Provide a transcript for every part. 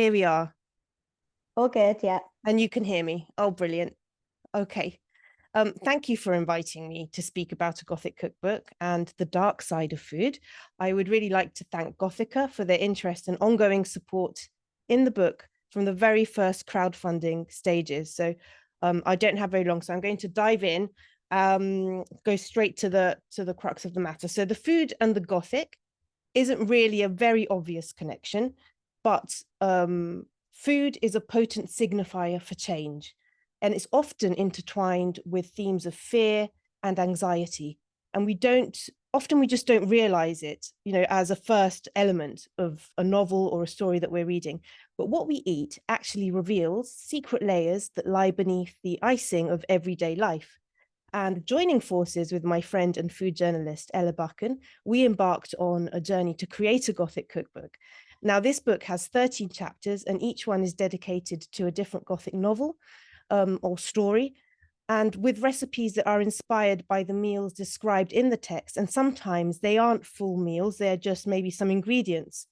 Here we are, All good, yeah. and you can hear me. Oh, brilliant. Okay. Thank you for inviting me to speak about a Gothic cookbook and the dark side of food. I would really like to thank Gothica for their interest and ongoing support in the book from the very first crowdfunding stages. So I don't have very long, so I'm going to dive in, go straight to the crux of the matter. So the food and the Gothic isn't really a very obvious connection, but food is a potent signifier for change, and it's often intertwined with themes of fear and anxiety. And we just don't realize it, as a first element of a novel or a story that we're reading. But what we eat actually reveals secret layers that lie beneath the icing of everyday life. And joining forces with my friend and food journalist, Ella Buchan, we embarked on a journey to create a Gothic cookbook. Now, this book has 13 chapters, and each one is dedicated to a different Gothic novel or story, and with recipes that are inspired by the meals described in the text. And sometimes they aren't full meals, they're just maybe some ingredients.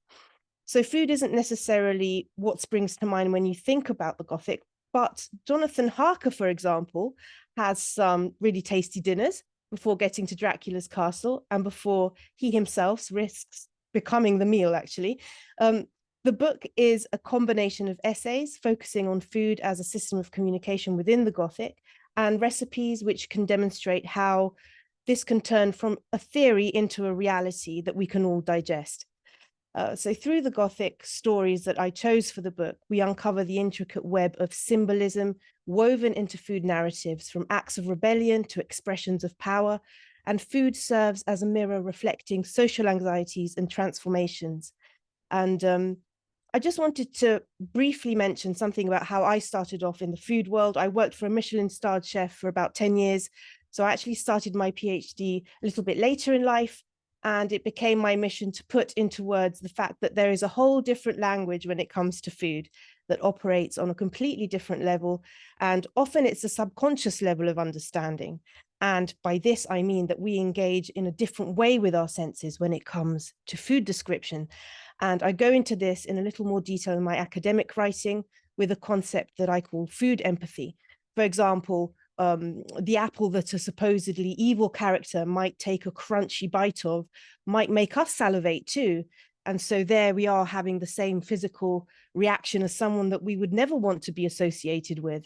So food isn't necessarily what springs to mind when you think about the Gothic, but Jonathan Harker, for example, has some really tasty dinners before getting to Dracula's castle and before he himself risks becoming the meal, actually. The book is a combination of essays focusing on food as a system of communication within the Gothic and recipes which can demonstrate how this can turn from a theory into a reality that we can all digest. So through the Gothic stories that I chose for the book, we uncover the intricate web of symbolism woven into food narratives, from acts of rebellion to expressions of power, and food serves as a mirror reflecting social anxieties and transformations. And I just wanted to briefly mention something about how I started off in the food world. I worked for a Michelin-starred chef for about 10 years. So I actually started my PhD a little bit later in life, and it became my mission to put into words the fact that there is a whole different language when it comes to food that operates on a completely different level. And often it's a subconscious level of understanding. And by this, I mean that we engage in a different way with our senses when it comes to food description. And I go into this in a little more detail in my academic writing with a concept that I call food empathy. For example, the apple that a supposedly evil character might take a crunchy bite of might make us salivate too. And so there we are having the same physical reaction as someone that we would never want to be associated with.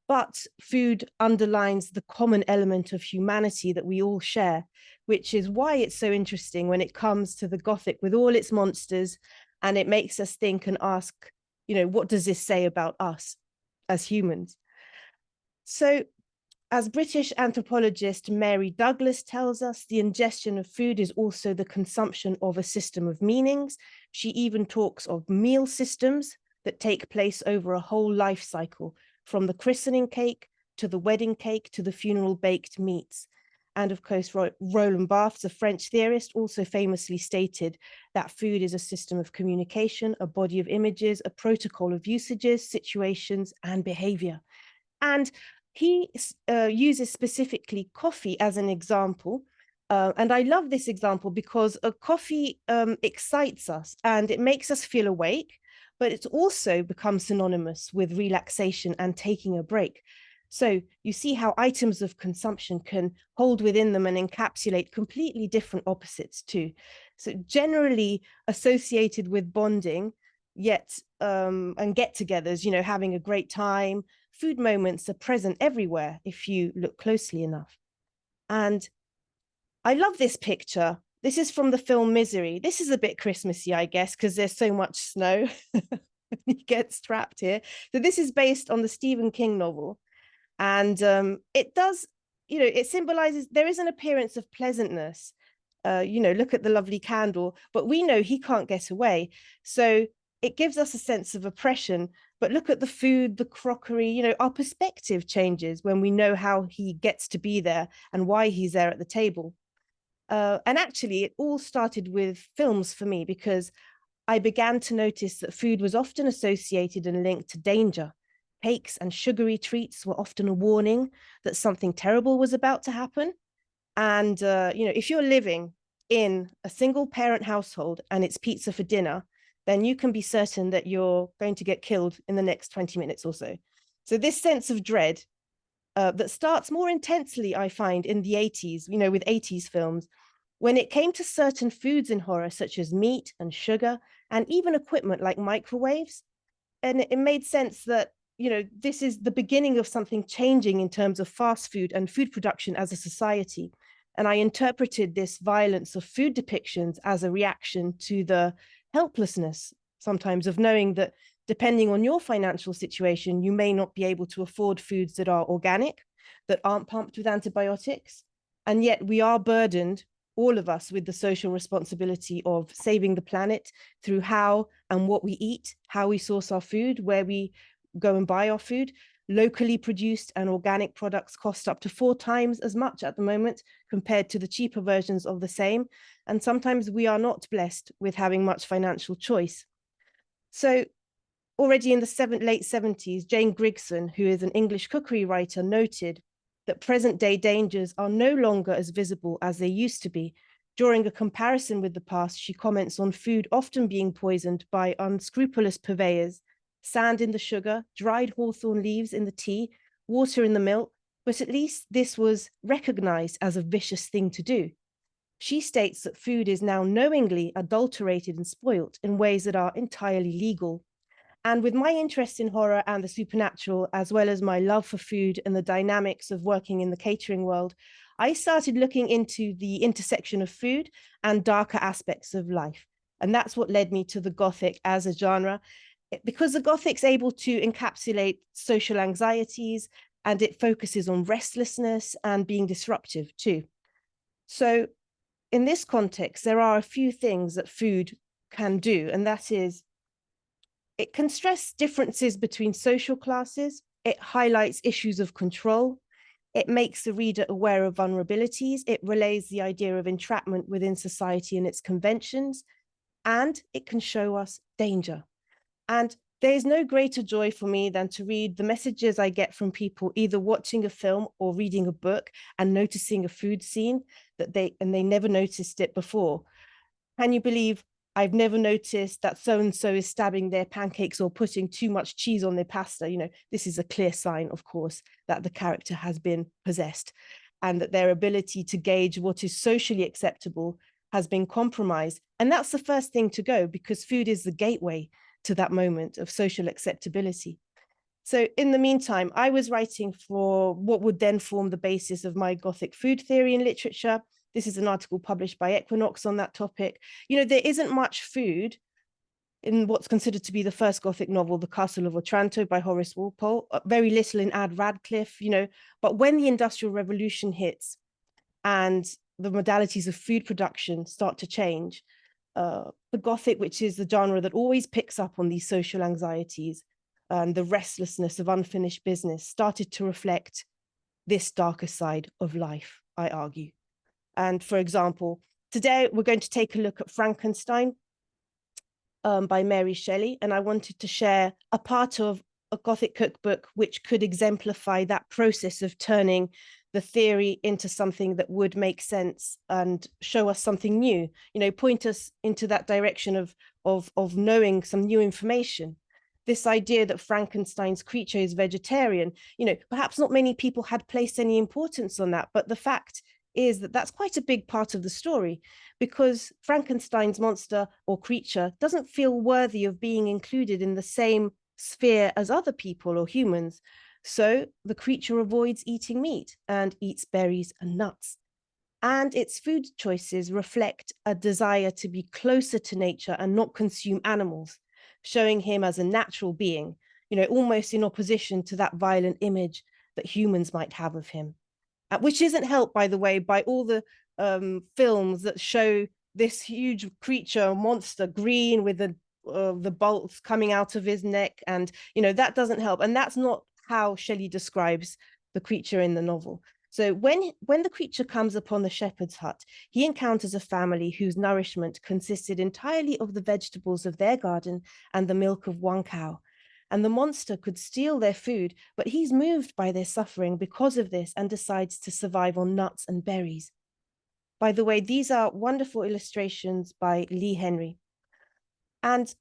But food underlines the common element of humanity that we all share, which is why it's so interesting when it comes to the Gothic with all its monsters, and it makes us think and ask, what does this say about us as humans? So as British anthropologist Mary Douglas tells us, the ingestion of food is also the consumption of a system of meanings. She even talks of meal systems that take place over a whole life cycle, from the christening cake to the wedding cake to the funeral baked meats. And of course, Roland Barthes, a French theorist, also famously stated that food is a system of communication, a body of images, a protocol of usages, situations, and behavior. And he uses specifically coffee as an example. And I love this example because a coffee excites us and it makes us feel awake, but it also becomes synonymous with relaxation and taking a break. So you see how items of consumption can hold within them and encapsulate completely different opposites too. So generally associated with bonding, yet and get-togethers, having a great time. Food moments are present everywhere if you look closely enough. And I love this picture. This is from the film Misery. This is a bit Christmassy, I guess, because there's so much snow. He gets trapped here. So this is based on the Stephen King novel. And it does, it symbolizes there is an appearance of pleasantness. Look at the lovely candle, but we know he can't get away. So it gives us a sense of oppression. But look at the food, the crockery, our perspective changes when we know how he gets to be there and why he's there at the table. And actually, it all started with films for me, because I began to notice that food was often associated and linked to danger. Cakes and sugary treats were often a warning that something terrible was about to happen. And, if you're living in a single parent household and it's pizza for dinner, then you can be certain that you're going to get killed in the next 20 minutes or so. So this sense of dread that starts more intensely, I find, in the 80s, with 80s films, when it came to certain foods in horror, such as meat and sugar, and even equipment like microwaves. And it made sense that, this is the beginning of something changing in terms of fast food and food production as a society. And I interpreted this violence of food depictions as a reaction to the helplessness sometimes of knowing that depending on your financial situation, you may not be able to afford foods that are organic, that aren't pumped with antibiotics. And yet we are burdened, all of us, with the social responsibility of saving the planet through how and what we eat, how we source our food, where we go and buy our food. Locally produced and organic products cost up to 4 times as much at the moment compared to the cheaper versions of the same. And sometimes we are not blessed with having much financial choice. So already in the late 70s, Jane Grigson, who is an English cookery writer, noted that present-day dangers are no longer as visible as they used to be. During a comparison with the past, she comments on food often being poisoned by unscrupulous purveyors, sand in the sugar, dried hawthorn leaves in the tea, water in the milk, but at least this was recognized as a vicious thing to do. She states that food is now knowingly adulterated and spoilt in ways that are entirely legal. And with my interest in horror and the supernatural, as well as my love for food and the dynamics of working in the catering world, I started looking into the intersection of food and darker aspects of life. And that's what led me to the Gothic as a genre, because the Gothic's able to encapsulate social anxieties, and it focuses on restlessness and being disruptive too. So in this context, there are a few things that food can do, and that is, it can stress differences between social classes. It highlights issues of control. It makes the reader aware of vulnerabilities. It relays the idea of entrapment within society and its conventions. And it can show us danger. And there is no greater joy for me than to read the messages I get from people either watching a film or reading a book and noticing a food scene that they never noticed it before. Can you believe I've never noticed that so-and-so is stabbing their pancakes or putting too much cheese on their pasta? This is a clear sign, of course, that the character has been possessed and that their ability to gauge what is socially acceptable has been compromised. And that's the first thing to go, because food is the gateway to that moment of social acceptability. So in the meantime, I was writing for what would then form the basis of my Gothic food theory in literature. This is an article published by Equinox on that topic. There isn't much food in what's considered to be the first Gothic novel, The Castle of Otranto by Horace Walpole, very little in Ad Radcliffe, but when the Industrial Revolution hits and the modalities of food production start to change, the Gothic, which is the genre that always picks up on these social anxieties and the restlessness of unfinished business, started to reflect this darker side of life, I argue. And for example, today we're going to take a look at Frankenstein by Mary Shelley, and I wanted to share a part of a Gothic cookbook which could exemplify that process of turning the theory into something that would make sense and show us something new, point us into that direction of knowing some new information. This idea that Frankenstein's creature is vegetarian, perhaps not many people had placed any importance on that, but the fact is that that's quite a big part of the story, because Frankenstein's monster or creature doesn't feel worthy of being included in the same sphere as other people or humans. So the creature avoids eating meat and eats berries and nuts. And its food choices reflect a desire to be closer to nature and not consume animals, showing him as a natural being, almost in opposition to that violent image that humans might have of him. Which isn't helped, by the way, by all the films that show this huge creature, monster, green with the bolts coming out of his neck. And, that doesn't help. And that's not how Shelley describes the creature in the novel. So when the creature comes upon the shepherd's hut, he encounters a family whose nourishment consisted entirely of the vegetables of their garden and the milk of one cow. And the monster could steal their food, but he's moved by their suffering because of this and decides to survive on nuts and berries. By the way, these are wonderful illustrations by Lee Henry. And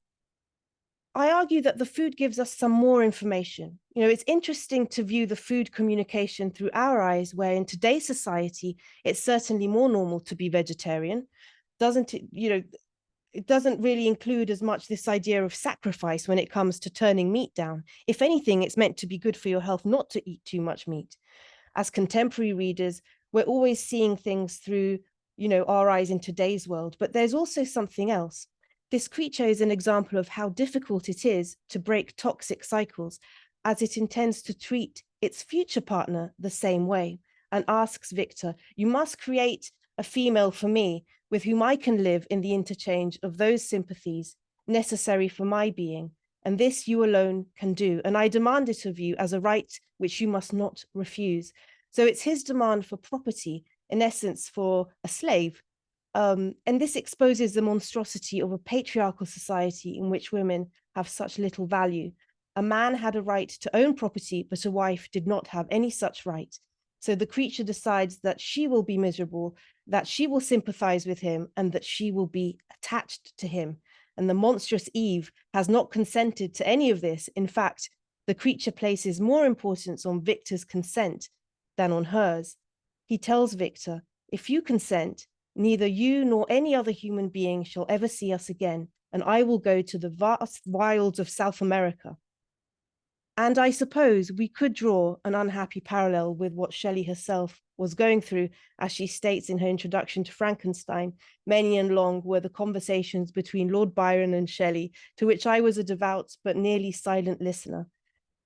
I argue that the food gives us some more information. It's interesting to view the food communication through our eyes, where in today's society, it's certainly more normal to be vegetarian. Doesn't it, it doesn't really include as much this idea of sacrifice when it comes to turning meat down. If anything, it's meant to be good for your health not to eat too much meat. As contemporary readers, we're always seeing things through, our eyes in today's world, but there's also something else. This creature is an example of how difficult it is to break toxic cycles, as it intends to treat its future partner the same way, and asks Victor, "You must create a female for me with whom I can live in the interchange of those sympathies necessary for my being, and this you alone can do, and I demand it of you as a right which you must not refuse." So it's his demand for property, in essence, for a slave. And this exposes the monstrosity of a patriarchal society in which women have such little value. A man had a right to own property, but a wife did not have any such right. So the creature decides that she will be miserable, that she will sympathize with him, and that she will be attached to him. And the monstrous Eve has not consented to any of this. In fact, the creature places more importance on Victor's consent than on hers. He tells Victor, "If you consent, neither you nor any other human being shall ever see us again, and I will go to the vast wilds of South America." And I suppose we could draw an unhappy parallel with what Shelley herself was going through, as she states in her introduction to Frankenstein. Many and long were the conversations between Lord Byron and Shelley, to which I was a devout but nearly silent listener.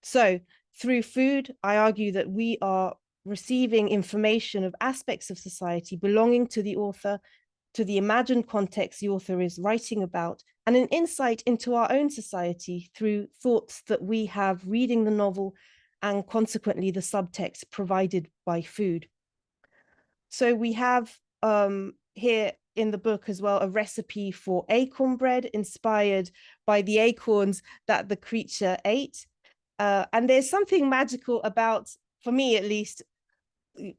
So through food, I argue that we are receiving information of aspects of society belonging to the author, to the imagined context the author is writing about, and an insight into our own society through thoughts that we have reading the novel, and consequently the subtext provided by food. So we have here in the book as well a recipe for acorn bread inspired by the acorns that the creature ate. And there's something magical about, for me at least,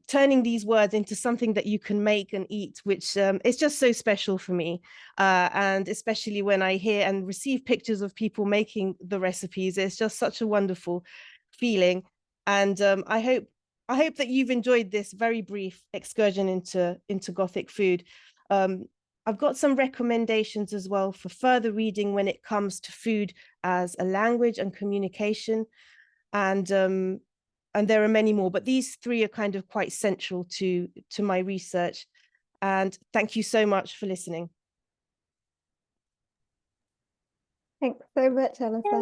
turning these words into something that you can make and eat, which is just so special for me. And especially when I hear and receive pictures of people making the recipes, it's just such a wonderful feeling. And I hope that you've enjoyed this very brief excursion into Gothic food. I've got some recommendations as well for further reading when it comes to food as a language and communication. And there are many more, but these three are kind of quite central to my research. And thank you so much for listening. Thanks so much, Alessandra.